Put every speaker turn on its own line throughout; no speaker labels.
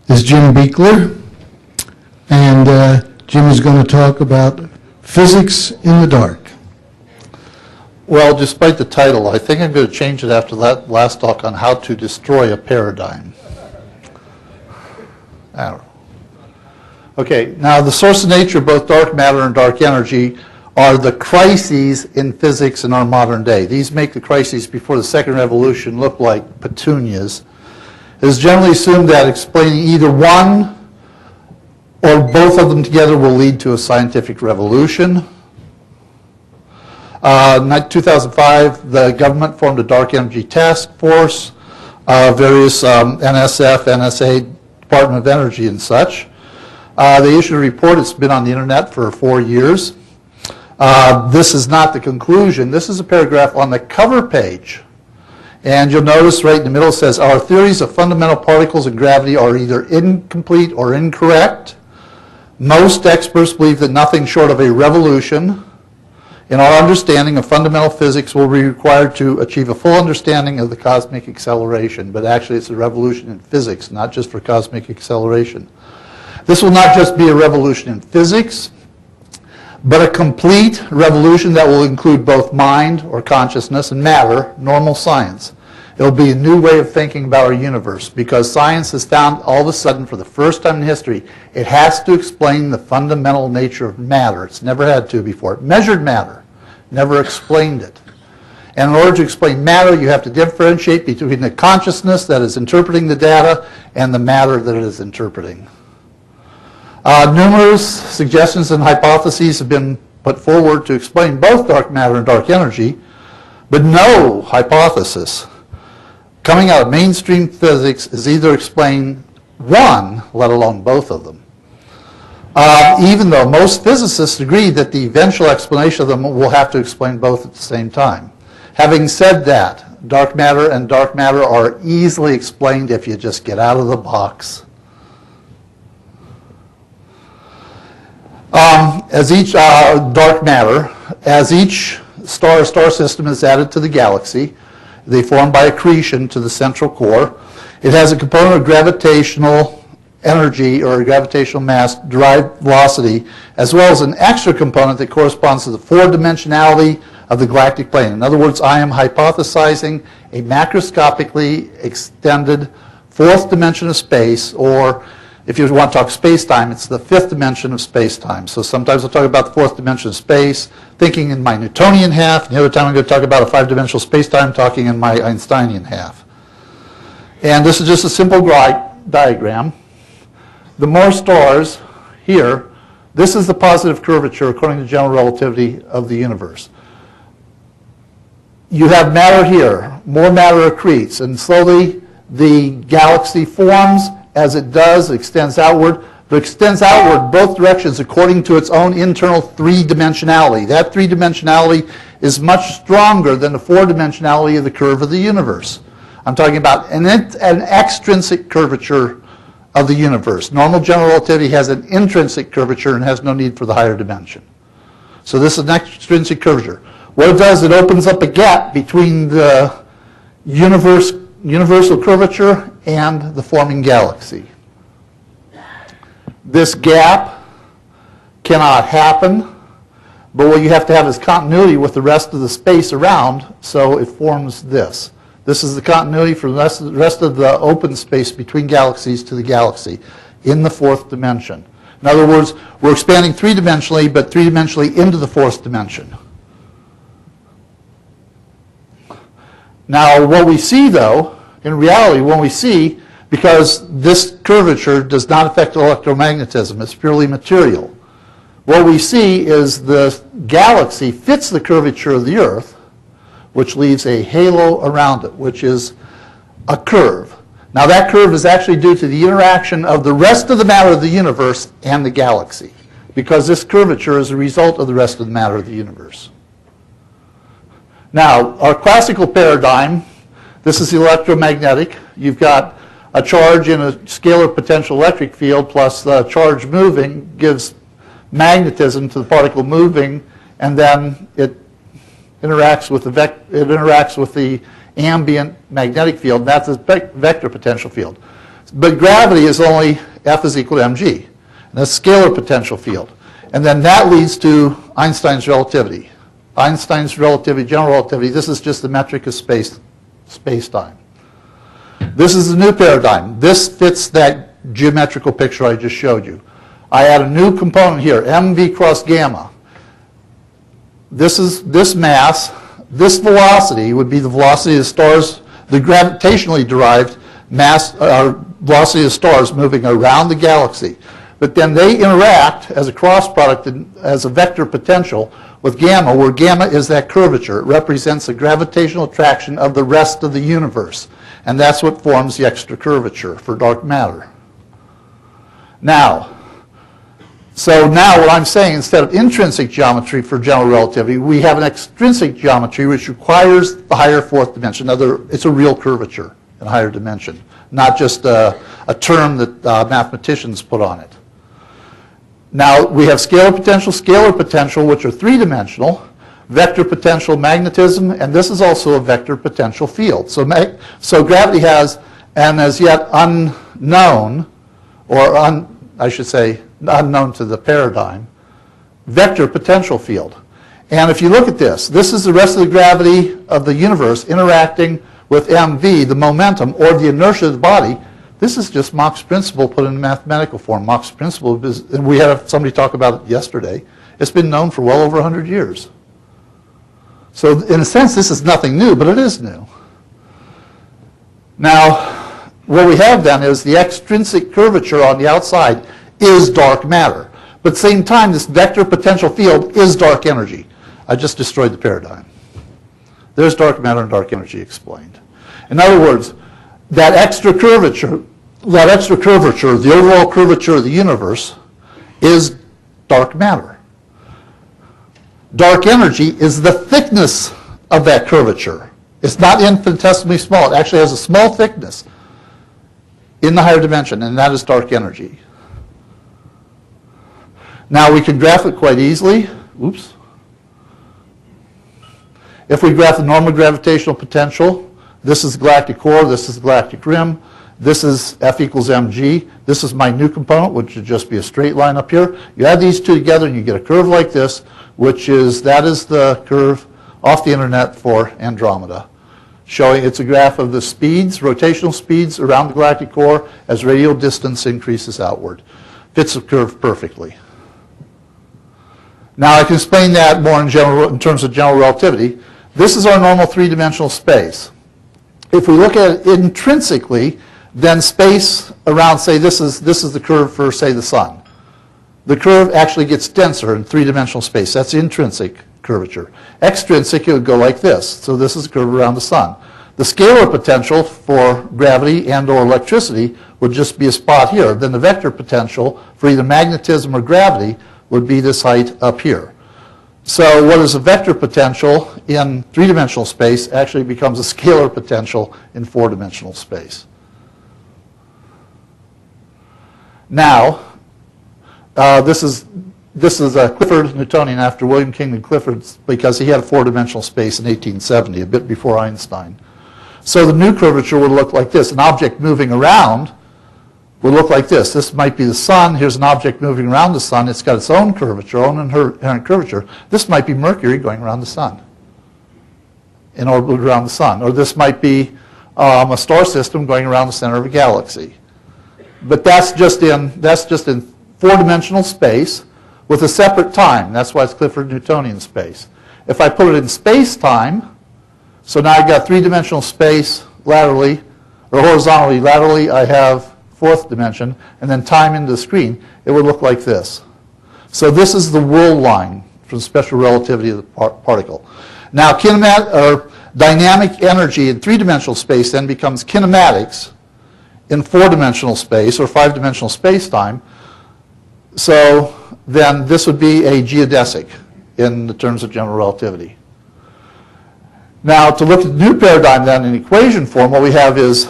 is Jim Beekler, and Jim is going to talk about physics in the dark.
Well, despite the title, I think I'm going to change it after that last talk on how to destroy a paradigm. I don't know. Okay, now the source and nature of both dark matter and dark energy are the crises in physics in our modern day. These make the crises before the second revolution look like petunias. It is generally assumed that explaining either one or both of them together will lead to a scientific revolution. In 2005, the government formed a dark energy task force, various NSF, NSA, Department of Energy and such. They issued a report. It's been on the internet for 4 years. This is not the conclusion. This is a paragraph on the cover page. And you'll notice right in the middle it says, our theories of fundamental particles and gravity are either incomplete or incorrect. Most experts believe that nothing short of a revolution in our understanding of fundamental physics will be required to achieve a full understanding of the cosmic acceleration. But actually it's a revolution in physics, not just for cosmic acceleration. This will not just be a revolution in physics, but a complete revolution that will include both mind or consciousness and matter, normal science. It will be a new way of thinking about our universe because science has found all of a sudden for the first time in history it has to explain the fundamental nature of matter. It's never had to before. It measured matter, never explained it. And in order to explain matter, you have to differentiate between the consciousness that is interpreting the data and the matter that it is interpreting. Numerous suggestions and hypotheses have been put forward to explain both dark matter and dark energy, but no hypothesis coming out of mainstream physics is either explain one, let alone both of them. Even though most physicists agree that the eventual explanation of them will have to explain both at the same time. Having said that, dark matter and dark matter are easily explained if you just get out of the box. As each dark matter, as each star system is added to the galaxy, they form by accretion to the central core. It has a component of gravitational energy or gravitational mass derived velocity, as well as an extra component that corresponds to the four-dimensionality of the galactic plane. In other words, I am hypothesizing a macroscopically extended fourth dimension of space, or if you want to talk space-time, it's the fifth dimension of space-time. So sometimes I'll talk about the fourth dimension of space, thinking in my Newtonian half, and the other time I'm going to talk about a five-dimensional space-time, talking in my Einsteinian half. And this is just a simple diagram. The more stars here, this is the positive curvature according to general relativity of the universe. You have matter here, more matter accretes, and slowly the galaxy forms. As it does, it extends outward, but extends outward both directions according to its own internal three-dimensionality. That three-dimensionality is much stronger than the four-dimensionality of the curve of the universe. I'm talking about an extrinsic curvature of the universe. Normal general relativity has an intrinsic curvature and has no need for the higher dimension. So this is an extrinsic curvature. What it does, it opens up a gap between the universal curvature and the forming galaxy. This gap cannot happen, but what you have to have is continuity with the rest of the space around, so it forms this. This is the continuity for the rest of the open space between galaxies to the galaxy in the fourth dimension. In other words, we're expanding three-dimensionally, but three-dimensionally into the fourth dimension. Now, what we see, though, in reality, when we see, because this curvature does not affect electromagnetism, it's purely material. What we see is the galaxy fits the curvature of the Earth, which leaves a halo around it, which is a curve. Now, that curve is actually due to the interaction of the rest of the matter of the universe and the galaxy, because this curvature is a result of the rest of the matter of the universe. Now, our classical paradigm, this is electromagnetic. You've got a charge in a scalar potential electric field plus the charge moving gives magnetism to the particle moving, and then it interacts with the ambient magnetic field. That's a vector potential field. But gravity is only F is equal to mg. And that's scalar potential field. And then that leads to Einstein's relativity. Einstein's relativity, general relativity, this is just the metric of space-time. This is the new paradigm. This fits that geometrical picture I just showed you. I add a new component here, mv cross gamma. This mass, this velocity would be the velocity of the stars, the gravitationally derived mass, velocity of stars moving around the galaxy. But then they interact as a cross product, as a vector potential with gamma, where gamma is that curvature. It represents the gravitational attraction of the rest of the universe. And that's what forms the extra curvature for dark matter. So now what I'm saying, instead of intrinsic geometry for general relativity, we have an extrinsic geometry which requires the higher fourth dimension. It's a real curvature in a higher dimension, not just a term that mathematicians put on it. Now we have scalar potential, which are three-dimensional, vector potential, magnetism, and this is also a vector potential field. So gravity has an as yet unknown, or I should say unknown to the paradigm, vector potential field. And if you look at this is the rest of the gravity of the universe interacting with mv, the momentum, or the inertia of the body. This is just Mach's principle put in mathematical form. Mach's principle is, and we had somebody talk about it yesterday, it's been known for well over 100 years. So in a sense, this is nothing new, but it is new. Now, what we have then is the extrinsic curvature on the outside is dark matter. But at the same time, this vector potential field is dark energy. I just destroyed the paradigm. There's dark matter and dark energy explained. In other words, that extra curvature, the overall curvature of the universe, is dark matter. Dark energy is the thickness of that curvature. It's not infinitesimally small. It actually has a small thickness in the higher dimension, and that is dark energy. Now we can graph it quite easily. Oops. If we graph the normal gravitational potential, this is the galactic core, this is the galactic rim, this is F equals mg, this is my new component, which would just be a straight line up here. You add these two together and you get a curve like this, that is the curve off the internet for Andromeda, showing it's a graph of the speeds, rotational speeds around the galactic core as radial distance increases outward. Fits the curve perfectly. Now I can explain that more in terms of general relativity. This is our normal three-dimensional space. If we look at it intrinsically, then space around, say, this is the curve for, say, the sun. The curve actually gets denser in three-dimensional space. That's intrinsic curvature. Extrinsic, it would go like this. So this is the curve around the sun. The scalar potential for gravity and or electricity would just be a spot here. Then the vector potential for either magnetism or gravity would be this height up here. So what is a vector potential in three-dimensional space actually becomes a scalar potential in four-dimensional space. Now, this is a Clifford Newtonian after William Kingdon Clifford, because he had a four-dimensional space in 1870, a bit before Einstein. So the new curvature would look like this. An object moving around would look like this. This might be the sun. Here's an object moving around the sun. It's got its own curvature, own inherent curvature. This might be Mercury going around the sun, in orbit around the sun. Or this might be a star system going around the center of a galaxy. But that's just in four-dimensional space with a separate time. That's why it's Clifford Newtonian space. If I put it in space-time, so now I've got three-dimensional space laterally, or horizontally. Laterally, I have fourth dimension, and then time into the screen, it would look like this. So this is the whirl line from special relativity of the particle. Now, dynamic energy in three-dimensional space then becomes kinematics in four-dimensional space or five-dimensional space-time. So then this would be a geodesic in the terms of general relativity. Now, to look at the new paradigm then in equation form, what we have is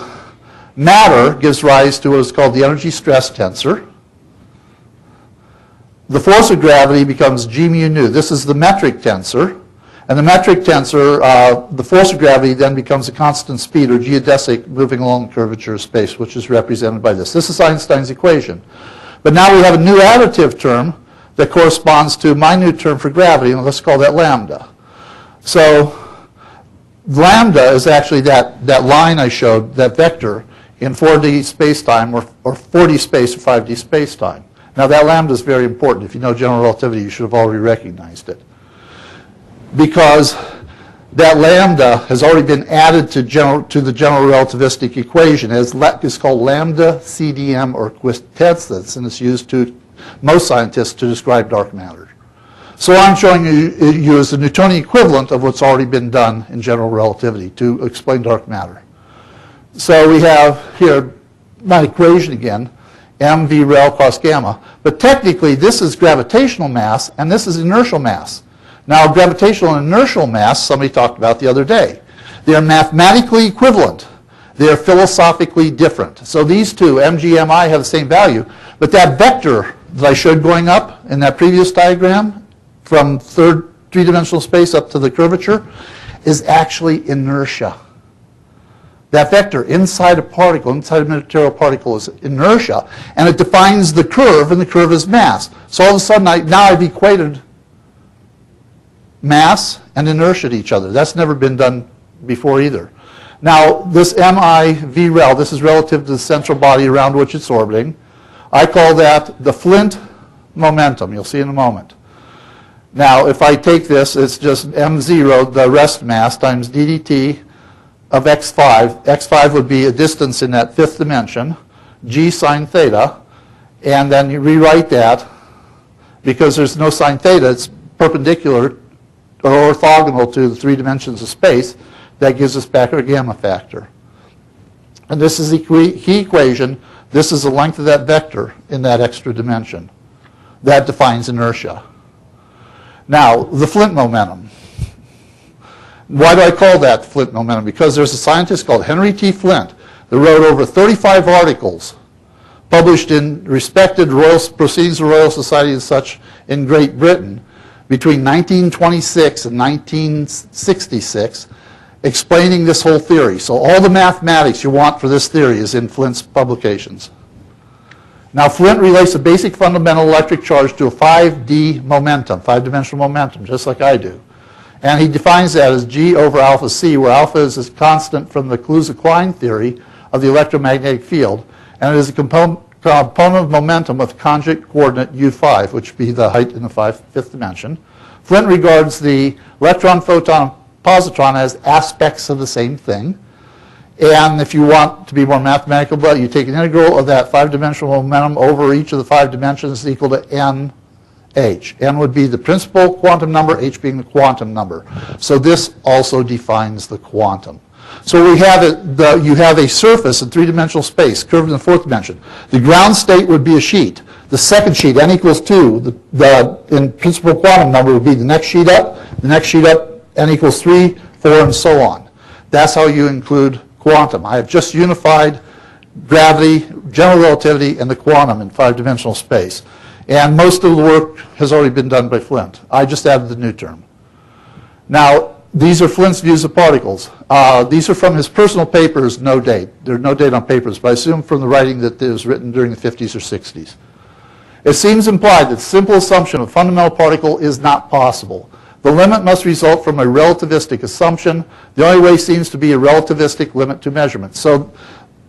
matter gives rise to what is called the energy stress tensor. The force of gravity becomes g mu nu. This is the metric tensor. And the metric tensor, the force of gravity then becomes a constant speed or geodesic moving along the curvature of space, which is represented by this. This is Einstein's equation. But now we have a new additive term that corresponds to my new term for gravity, and let's call that lambda. So lambda is actually that line I showed, that vector, in 4D space-time or 4D space or 5D space-time. Now that lambda is very important. If you know general relativity, you should have already recognized it. Because that lambda has already been added to the general relativistic equation. It's called lambda CDM or quintessence, and it's used to most scientists to describe dark matter. So what I'm showing you is the Newtonian equivalent of what's already been done in general relativity to explain dark matter. So we have here my equation again, mv rel cos gamma. But technically, this is gravitational mass, and this is inertial mass. Now, gravitational and inertial mass, somebody talked about the other day. They are mathematically equivalent. They are philosophically different. So these two, mg, mi, have the same value. But that vector that I showed going up in that previous diagram, from three-dimensional space up to the curvature, is actually inertia. That vector inside a particle, inside a material particle, is inertia, and it defines the curve, and the curve is mass. So all of a sudden, now I've equated mass and inertia to each other. That's never been done before either. Now, this mi v rel, this is relative to the central body around which it's orbiting. I call that the Flint momentum. You'll see in a moment. Now, if I take this, it's just m0, the rest mass, times ddt of x5. x5 would be a distance in that fifth dimension, g sine theta, and then you rewrite that, because there's no sine theta, it's perpendicular or orthogonal to the 3 dimensions of space. That gives us back our gamma factor. And this is the key equation. This is the length of that vector in that extra dimension. That defines inertia. Now, the Flint momentum. Why do I call that Flint momentum? Because there's a scientist called Henry T. Flint that wrote over 35 articles published in respected Proceedings of the Royal Society and such in Great Britain between 1926 and 1966, explaining this whole theory. So all the mathematics you want for this theory is in Flint's publications. Now, Flint relates a basic fundamental electric charge to a 5D momentum, 5-dimensional momentum, just like I do. And he defines that as G over alpha C, where alpha is a constant from the Kaluza-Klein theory of the electromagnetic field, and it is a component of momentum with conjugate coordinate U5, which would be the height in the fifth dimension. Flint regards the electron, photon, positron as aspects of the same thing. And if you want to be more mathematical, but you take an integral of that 5-dimensional momentum over each of the 5 dimensions is equal to n h. N would be the principal quantum number, h being the quantum number. So this also defines the quantum. So we have you have a surface in 3-dimensional space, curved in the 4th dimension. The ground state would be a sheet. The second sheet, n equals 2, in principal quantum number would be the next sheet up, n equals 3, 4, and so on. That's how you include quantum. I have just unified gravity, general relativity, and the quantum in 5-dimensional space. And most of the work has already been done by Flint. I just added the new term. Now, these are Flint's views of particles. These are from his personal papers, no date. There's no date on papers, but I assume from the writing that it was written during the 50s or 60s. It seems implied that the simple assumption of a fundamental particle is not possible. The limit must result from a relativistic assumption. The only way seems to be a relativistic limit to measurement. So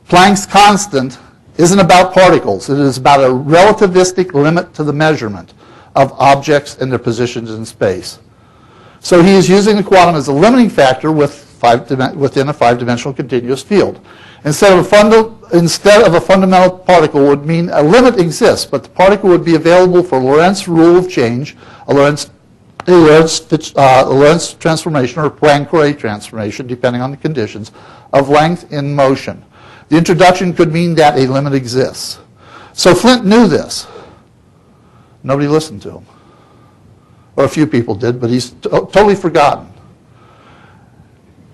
Planck's constant isn't about particles. It is about a relativistic limit to the measurement of objects and their positions in space. So he is using the quantum as a limiting factor within a 5-dimensional continuous field. Instead of a fundamental particle would mean a limit exists, but the particle would be available for Lorentz rule of change, a Lorentz transformation or Poincare transformation, depending on the conditions, of length in motion. The introduction could mean that a limit exists. So Flint knew this. Nobody listened to him. Or a few people did, but he's totally forgotten.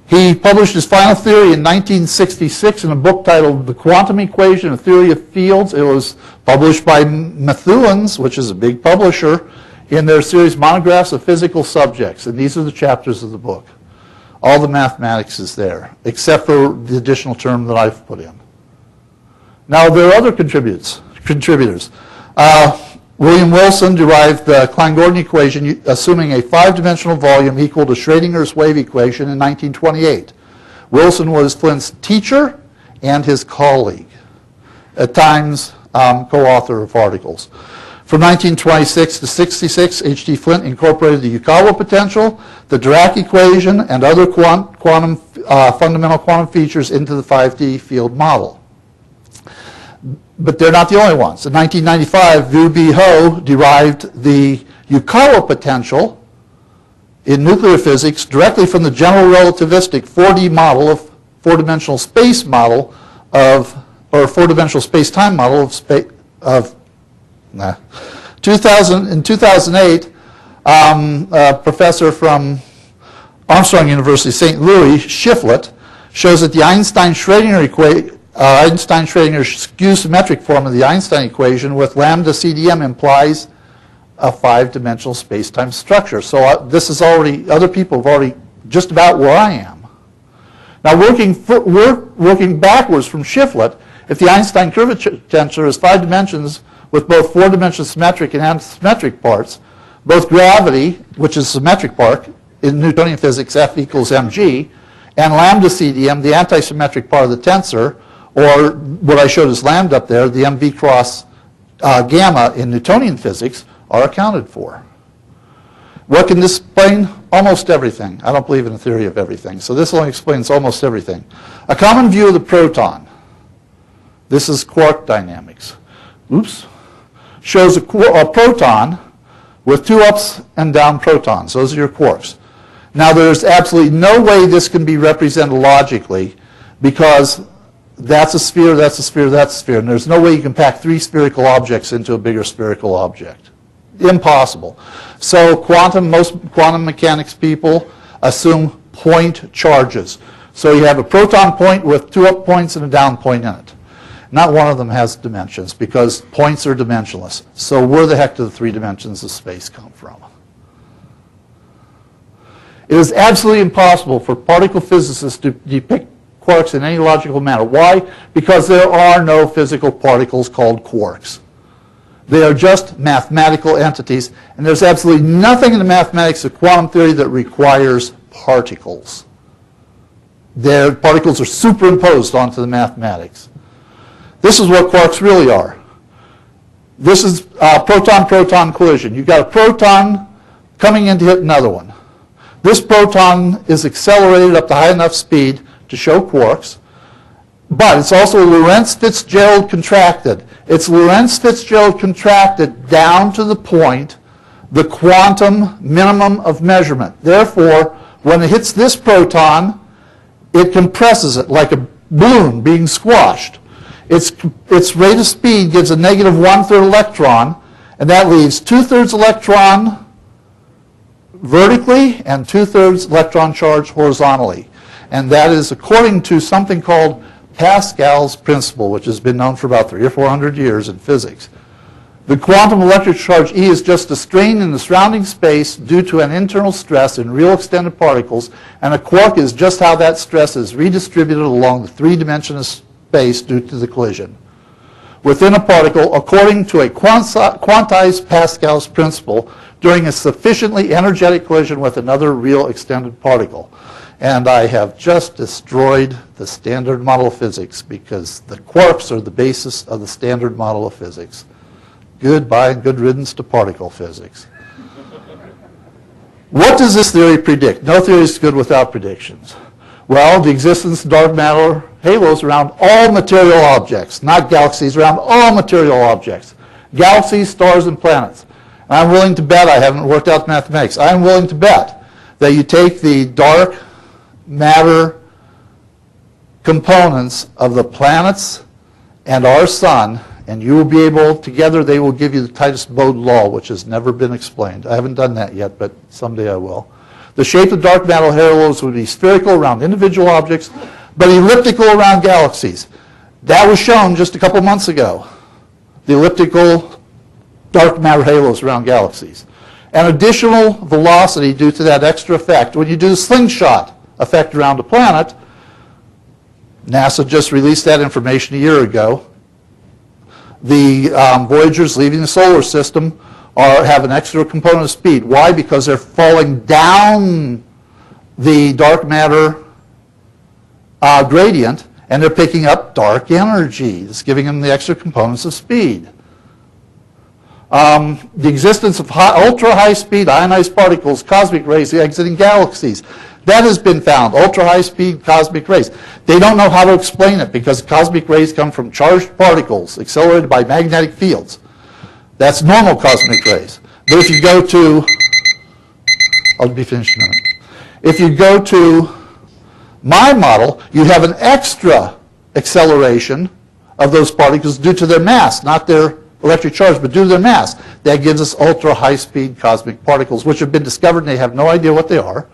He published his final theory in 1966 in a book titled The Quantum Equation, A Theory of Fields. It was published by Methuen, which is a big publisher, in their series Monographs of Physical Subjects, and these are the chapters of the book. All the mathematics is there, except for the additional term that I've put in. Now, there are other contributors. William Wilson derived the Klein-Gordon equation assuming a 5-dimensional volume equal to Schrödinger's wave equation in 1928. Wilson was Flint's teacher and his colleague, at times co-author of articles. From 1926 to 66, H.D. Flint incorporated the Yukawa potential, the Dirac equation, and other fundamental quantum features into the 5D field model. But they're not the only ones. In 1995, Vu B. Ho derived the Yukawa potential in nuclear physics directly from the general relativistic 4D model of four-dimensional space model of, or four-dimensional space-time model of In 2008, a professor from Armstrong University, St. Louis, Shiflett, shows that the Einstein-Schrödinger skew symmetric form of the Einstein equation with lambda CDM implies a 5-dimensional space-time structure. So this is already, other people have already just about where I am. Now working backwards from Shiflett, if the Einstein curvature tensor is 5 dimensions with both 4-dimensional symmetric and antisymmetric parts, both gravity, which is symmetric part, in Newtonian physics, F equals mg, and lambda CDM, the antisymmetric part of the tensor, or what I showed as lambda up there, the mv cross gamma in Newtonian physics, are accounted for. What can this explain? Almost everything. I don't believe in a theory of everything, so this only explains almost everything. A common view of the proton, this is quark dynamics, shows a proton with 2 ups and down protons. Those are your quarks. Now, there's absolutely no way this can be represented logically because that's a sphere, that's a sphere, that's a sphere, and there's no way you can pack 3 spherical objects into a bigger spherical object. Impossible. So most quantum mechanics people assume point charges. So you have a proton point with 2 up points and a down point in it. Not one of them has dimensions because points are dimensionless. So where the heck do the 3 dimensions of space come from? It is absolutely impossible for particle physicists to depict quarks in any logical manner. Why? Because there are no physical particles called quarks. They are just mathematical entities, and there's absolutely nothing in the mathematics of quantum theory that requires particles. Their particles are superimposed onto the mathematics. This is what quarks really are. This is proton-proton collision. You've got a proton coming in to hit another one. This proton is accelerated up to high enough speed to show quarks, but it's also Lorentz-Fitzgerald contracted. It's Lorentz-Fitzgerald contracted down to the point, the quantum minimum of measurement. Therefore, when it hits this proton, it compresses it like a balloon being squashed. Its rate of speed gives a negative 1/3 electron, and that leaves 2/3 electron vertically and 2/3 electron charge horizontally. And that is according to something called Pascal's principle, which has been known for about 300 or 400 years in physics. The quantum electric charge E is just a strain in the surrounding space due to an internal stress in real extended particles, and a quark is just how that stress is redistributed along the 3-dimensional space due to the collision within a particle according to a quantized Pascal's principle during a sufficiently energetic collision with another real extended particle. And I have just destroyed the standard model of physics because the quarks are the basis of the standard model of physics. Goodbye and good riddance to particle physics. What does this theory predict? No theory is good without predictions. Well, the existence of dark matter halos around all material objects, not galaxies, around all material objects. Galaxies, stars, and planets. And I'm willing to bet, I haven't worked out the mathematics, I'm willing to bet that you take the dark matter components of the planets and our sun, and you will be able, together they will give you the Titus-Bode law, which has never been explained. I haven't done that yet, but someday I will. The shape of dark matter halos would be spherical around individual objects, but elliptical around galaxies. That was shown just a couple months ago, the elliptical dark matter halos around galaxies. an additional velocity due to that extra effect. When you do the slingshot effect around the planet, NASA just released that information a year ago. The Voyagers leaving the solar system have an extra component of speed. Why? Because they're falling down the dark matter gradient, and they're picking up dark energy. It's giving them the extra components of speed. The existence of ultra-high-speed ionized particles, cosmic rays exiting galaxies, that has been found, ultra-high-speed cosmic rays. They don't know how to explain it because cosmic rays come from charged particles accelerated by magnetic fields. That's normal cosmic rays. But if you go to, I'll be finished in a minute. If you go to my model, you have an extra acceleration of those particles due to their mass, not their electric charge, but due to their mass. That gives us ultra-high-speed cosmic particles, which have been discovered and they have no idea what they are.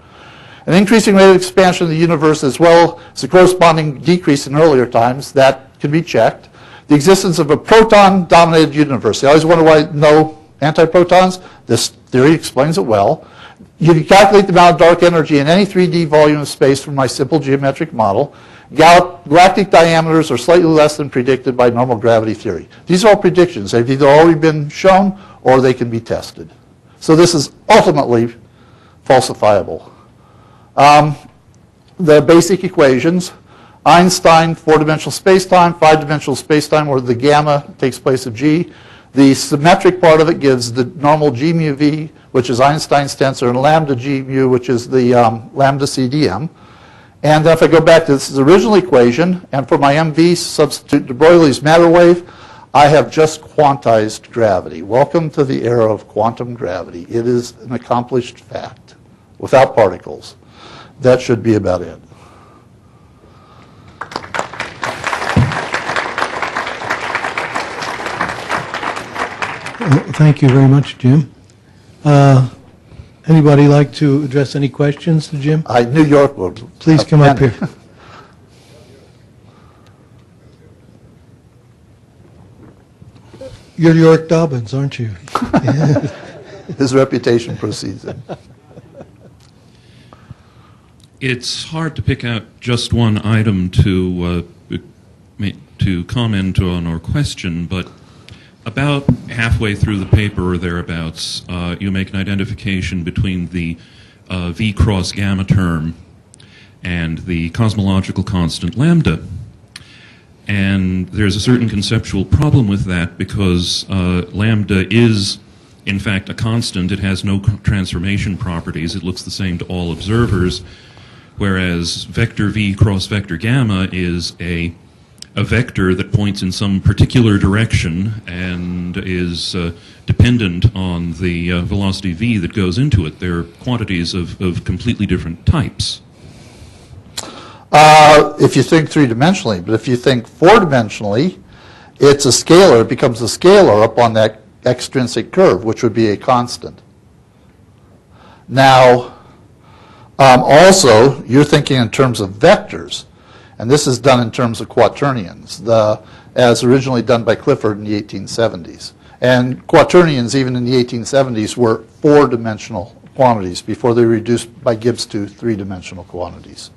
An increasing rate of expansion of the universe as well as a corresponding decrease in earlier times, that can be checked. The existence of a proton-dominated universe. They always wonder why no antiprotons. This theory explains it well. You can calculate the amount of dark energy in any 3D volume of space from my simple geometric model. Galactic diameters are slightly less than predicted by normal gravity theory. These are all predictions. They've either already been shown or they can be tested. So this is ultimately falsifiable. The basic equations, Einstein, four-dimensional spacetime, five-dimensional spacetime, where the gamma takes place of G. The symmetric part of it gives the normal G mu V, which is Einstein's tensor, and lambda G mu, which is the lambda CDM. And if I go back to this original equation, and for my MV, substitute de Broglie's matter wave, I have just quantized gravity. Welcome to the era of quantum gravity. It is an accomplished fact without particles. That should be about it.
Thank you very much, Jim. Anybody like to address any questions to Jim?
New York would.
Please come up here. You're York Dobbins, aren't you?
His reputation precedes him.
It's hard to pick out just one item to comment on or question, but about halfway through the paper or thereabouts, you make an identification between the V cross gamma term and the cosmological constant lambda. And there's a certain conceptual problem with that because lambda is, in fact, a constant. It has no transformation properties. It looks the same to all observers, whereas vector V cross vector gamma is a vector that points in some particular direction and is dependent on the velocity v that goes into it. They're quantities of completely different types.
If you think three-dimensionally, but if you think four-dimensionally, it's a scalar. It becomes a scalar up on that extrinsic curve, which would be a constant. Now, also, you're thinking in terms of vectors. And this is done in terms of quaternions, as originally done by Clifford in the 1870s. And quaternions, even in the 1870s, were four-dimensional quantities before they were reduced by Gibbs to three-dimensional quantities.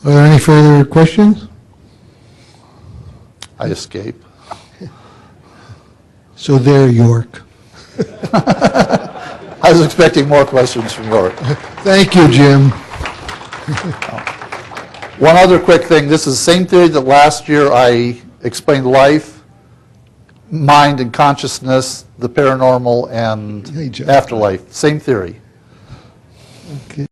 Are there any further questions?
I escape.
So there, York.
I was expecting more questions from York.
Thank you, Jim.
One other quick thing. This is the same theory that last year I explained: life, mind and consciousness, the paranormal, and afterlife. Same theory.
Okay.